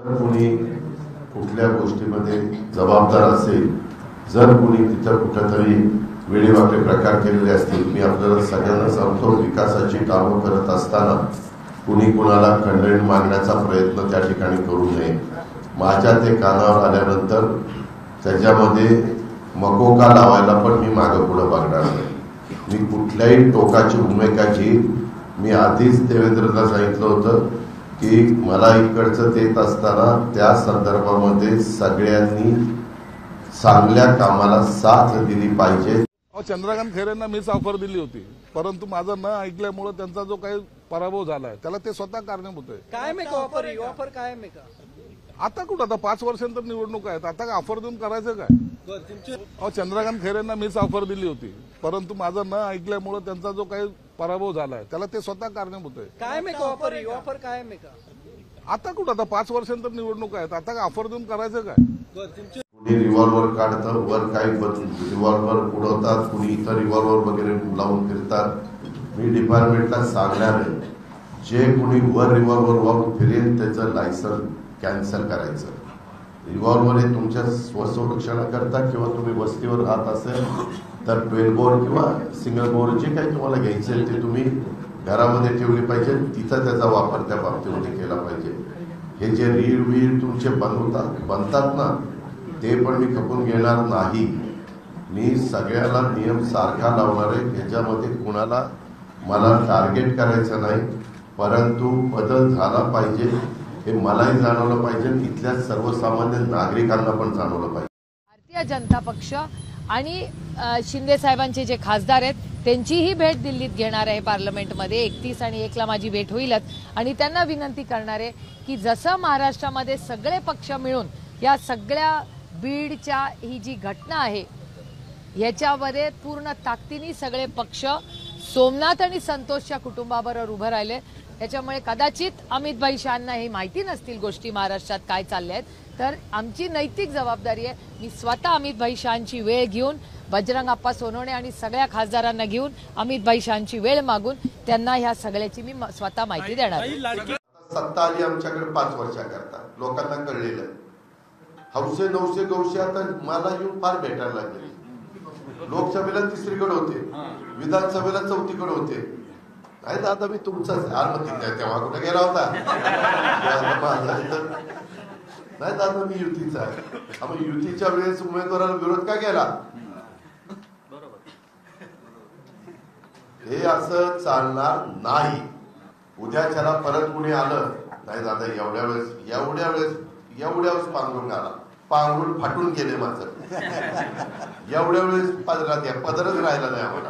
जर कोणी कुठल्या गोष्टीमध्ये जबाबदार असेल, जर कोणी तिथं कुठेतरी वेळेवाकळे प्रकार केलेले असतील, मी आपल्याला सगळ्यांना सांगतो, विकासाची कामं करत असताना कुणी कुणाला खंडणी मागण्याचा प्रयत्न त्या ठिकाणी करू नये. माझ्या ते कानावर आल्यानंतर त्याच्यामध्ये मकोका लावायला पण मी मागं पुढं बघणार नाही. मी कुठल्याही टोकाची भूमिका घेईल. मी आधीच देवेंद्रला सांगितलं होतं की मला इकडचं देत असताना त्या संदर्भामध्ये सगळ्यांनी चांगल्या कामाला साथ दिली पाहिजे. चंद्रकांत खैरेंना मीच ऑफर दिली होती, परंतु माझं न ऐकल्यामुळे त्यांचा जो काही पराभव झालाय त्याला ते स्वतः कारणीभूत आहे. काय मे ऑफर काय मे का आता कुठं, आता 5 वर्षांतर निवडणूक आहेत, आता काय ऑफर देऊन करायचं काय? चंद्रकांत खैरेंना मीच ऑफर दिली होती, परंतु माझं न ऐकल्यामुळे त्यांचा जो काही पराभव झालाय त्याला ते स्वतः कारणीभूत आहे. काय मे ऑफर काय मे का आता कुठं, आता 5 वर्षांतर निवडणूक आहेत, आता काय ऑफर देऊन करायचं काय? कुणी रिव्हॉल्वर काढतं, वर काही रिव्हॉल्वर उडवतात, कुणी इतर रिव्हॉल्वर वगैरे लावून फिरतात. मी डिपार्टमेंटला सांगणार आहे, जे कुणी वर रिव्हॉल्वर लावून फिरेल त्याचं लायसन कॅन्सल करायचं. रिव्हॉल्वर हे तुमच्या स्वसंरक्षणाकरता किंवा तुम्ही वस्तीवर राहत असेल तर 12 बोर किंवा सिंगल बोर जे काही तुम्हाला घ्यायचे ते तुम्ही घरामध्ये ठेवली पाहिजे. तिथं त्याचा वापर त्या बाबतीमध्ये केला पाहिजे. हे जे रीळ तुमचे बनतात ना, ते पण मी खपून घेणार नाही. मी सगळ्याला नियम सारखा लावणार आहे. ह्याच्यामध्ये कुणाला मला टार्गेट करायचं नाही, परंतु बदल झाला पाहिजे हे मलाही जाणवलं पाहिजे, इथल्या सर्वसामान्य नागरिकांना पण जाणवलं पाहिजे. भारतीय जनता पक्ष आणि शिंदे साहेबांचे जे खासदार आहेत त्यांचीही भेट दिल्लीत घेणार आहे पार्लमेंटमध्ये. 31 आणि 1 ला माझी भेट होईलच आणि त्यांना विनंती करणार आहे की जसं महाराष्ट्रामध्ये सगळे पक्ष मिळून या सगळ्या बीडच्या ही जी घटना आहे याच्यामध्ये पूर्ण ताकदीने सगळे पक्ष सोमनाथ आणि संतोषच्या कुटुंबाबरोबर उभं राहिले. त्याच्यामुळे कदाचित अमितभाई शहांना हे माहिती नसतील गोष्टी महाराष्ट्रात काय चालल्या आहेत, तर आमची नैतिक जबाबदारी आहे. मी स्वतः अमितभाई शहांची वेळ घेऊन, बजरंग अप्पा सोनवणे आणि सगळ्या खासदारांना घेऊन अमितभाई शहांची वेळ मागून त्यांना ह्या सगळ्याची मी स्वतः माहिती देणार आहे. सत्ता आली आमच्याकडे 5 वर्षाकरता, लोकांना कळलेलं हौसे नवसे गौसे आता मला येऊन फार भेटायला लागले. लोकसभेला 3रीकडे होते, विधानसभेला 4थीकडे होते. नाही दादा मी तुमचाच तेव्हा कुठे गेला होता? नाही दादा मी युतीचा आहे. आम्ही युतीच्या वेळेस उमेदवाराला विरोध का केला? हे असं चालणार नाही. उद्याच्याला परत कुणी आलं नाही दादा एवढ्या वेळेस पांघरून आला, पांघरून फाटून गेले माझं, एवढ्या वेळेस पदरच राहिला नाही आम्हाला.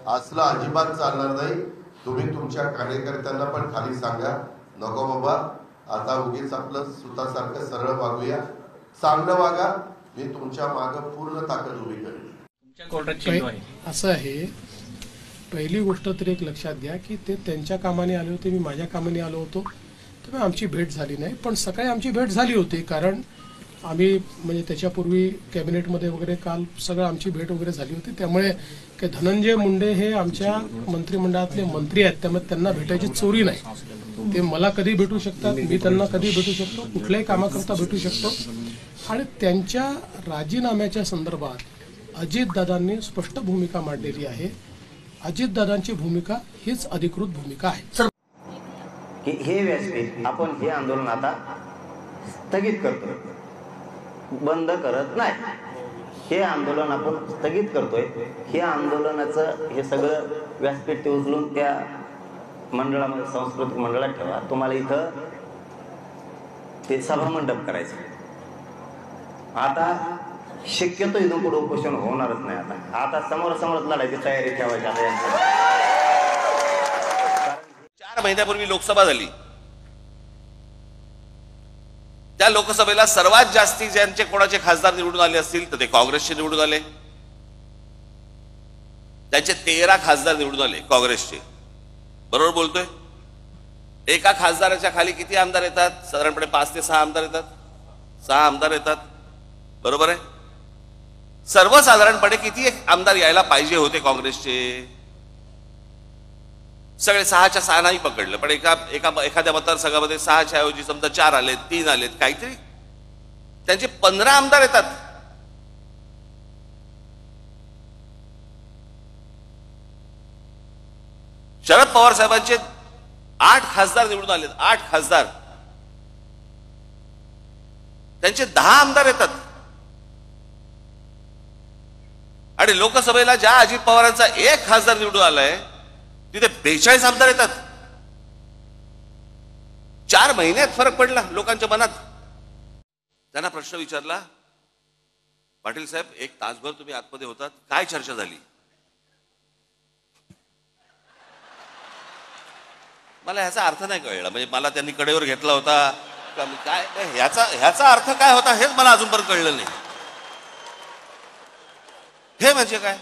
असलं अजिबात चालणार नाही. तुम्ही तुमच्या कार्यकर्त्यांना पण खाली सांगा, नको बाबा आता उगीच आपलं सुतासारखं सरळ वागूया, चांगलं वागा, मी तुमच्या मागं पूर्ण ताकद उभी करेन. असं आहे. पहिली गोष्ट तर एक लक्षात घ्या की ते त्यांच्या कामाने आले होते, मी माझ्या कामाने आलो होतो, त्यामुळे आमची भेट झाली नाही. पण सकाळी आमची भेट झाली होती, कारण आम्ही म्हणजे त्याच्यापूर्वी कॅबिनेटमध्ये वगैरे काल सगळं आमची भेट वगैरे झाली होती. त्यामुळे की धनंजय मुंडे हे आमच्या मंत्रिमंडळातले मंत्री आहेत, त्यामुळे त्यांना भेटायची चोरी नाही. ते मला कधी भेटू शकतात, मी त्यांना कधी भेटू शकतो, कुठल्याही कामाकरता भेटू शकतो. आणि त्यांच्या राजीनाम्याच्या संदर्भात अजितदादांनी स्पष्ट भूमिका मांडलेली आहे. अजितदादांची भूमिका हीच अधिकृत भूमिका आहे. हे व्यासपीठ आपण हे आंदोलन आता स्थगित करतो, बंद करत नाही. हे आंदोलन आपण स्थगित करतोय. हे आंदोलनाचं हे सगळं व्यासपीठ ते उचलून त्या मंडळामध्ये, सांस्कृतिक मंडळात ठेवा. तुम्हाला इथं ते सभामंडप करायचं. आता शक्यतो इथून पुढे उपोषण होणारच नाही. आता समोरासमोरच लढायची तयारी ठेवायची. आता 4 महिन्यापूर्वी लोकसभा झाली. त्या लोकसभेला सर्वात जास्ती ज्यांचे कोणाचे खासदार निवडून आले असतील तर ते काँग्रेसचे निवडून आले. त्याचे 13 खासदार निवडून आले काँग्रेसचे. बरोबर बोलतोय? एका खासदाराच्या खाली किती आमदार येतात? साधारणपणे 5 ते 6 आमदार येतात. 6 आमदार येतात, बरोबर आहे. सर्वसाधारणपणे किती आमदार यायला पाहिजे होते काँग्रेसचे? सगळे 6च्या 6 नाही पकडलं, पण एखाद्या मतदारसंघामध्ये 6च्या ऐवजी समजा 4 आलेत, 3 आलेत, काहीतरी त्यांचे 15 आमदार येतात. शरद पवार साहेबांचे 8 खासदार निवडून आलेत, 8 खासदार, त्यांचे 10 आमदार येतात. आणि लोकसभेला ज्या अजित पवारांचा 1 खासदार निवडून आलाय तिथे 42 आमदार येतात. 4 महिन्यात फरक पडला लोकांच्या मनात. त्यांना प्रश्न विचारला, पाटील साहेब 1 तासभर तुम्ही आतमध्ये होतात, काय चर्चा झाली? मला ह्याचा अर्थ नाही कळला. म्हणजे मला त्यांनी कडेवर घेतला होता का काय, ह्याचा अर्थ काय होता हेच मला अजूनपर्यंत कळलं नाही. हे म्हणजे काय?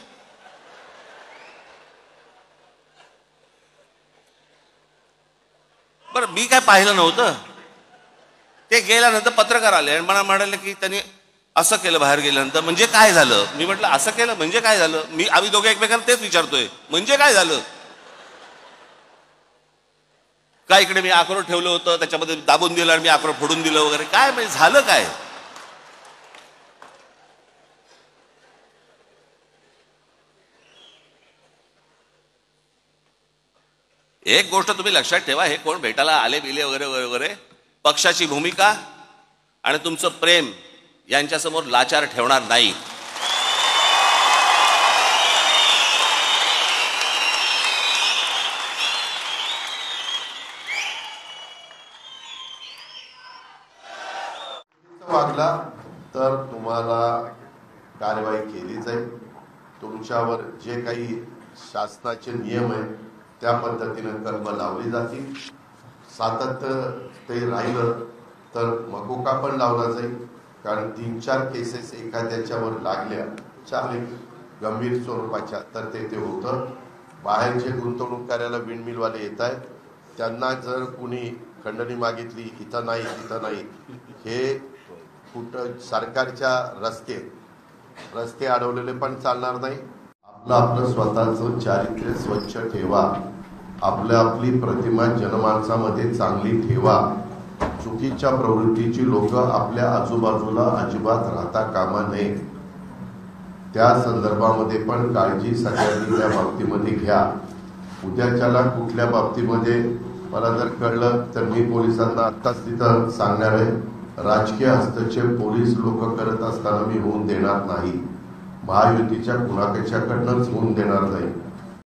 बरं, मी काय पाहिलं नव्हतं. ते गेल्यानंतर पत्रकार आले आणि मला म्हणाले की त्यांनी असं केलं बाहेर गेल्यानंतर. म्हणजे काय झालं? मी म्हटलं असं केलं म्हणजे काय झालं? आम्ही दोघे एकमेकांना तेच विचारतोय, म्हणजे काय झालं? काय इकडे मी अक्रोड ठेवलं होतं, त्याच्यामध्ये दाबून दिलं आणि मी अक्रोड फोडून दिलं वगैरे, काय म्हणजे झालं काय? एक गोष्ट तुम्ही लक्षात ठेवा, हे कोण भेटायला आले बिले वगैरे वगैरे, पक्षाची भूमिका आणि तुमचं प्रेम यांच्यासमोर लाचार ठेवणार नाही. वागला तर तुम्हाला कारवाई केली जाईल. तुमच्यावर जे काही शासनाचे नियम आहेत त्या पद्धतीने कलम लावली जातील. सातत्य ते राहिलं तर मकोका पण लावला जाईल. कारण 3-4 केसेस एखाद्याच्यावर लागल्या, 4 गंभीर स्वरूपाच्या, तर ते होतं. बाहेर जे गुंतवणूकदाराला विंडमिलवाले येत आहेत त्यांना जर कुणी खंडणी मागितली, इथं नाही तिथं नाही, हे कुठं सरकारच्या रस्ते अडवलेले पण चालणार नाही. आपलं स्वतःचं चारित्र्य स्वच्छ ठेवा. आपली प्रतिमा जनमानसामध्ये चांगली ठेवा. चुकीच्या प्रवृत्तीची लोक आपल्या आजूबाजूला अजिबात राहता कामा नये. त्या संदर्भामध्ये पण काळजी सगळ्यांनी त्या बाबतीमध्ये घ्या. उद्याच्याला कुठल्या बाबतीमध्ये मला जर कळलं तर मी पोलिसांना आत्ताच तिथं सांगणार आहे, राजकीय हस्तक्षेप पोलीस लोक करत असताना मी होऊन देणार नाही. महायुतीच्या कुणाकडनंच होऊन देणार नाही.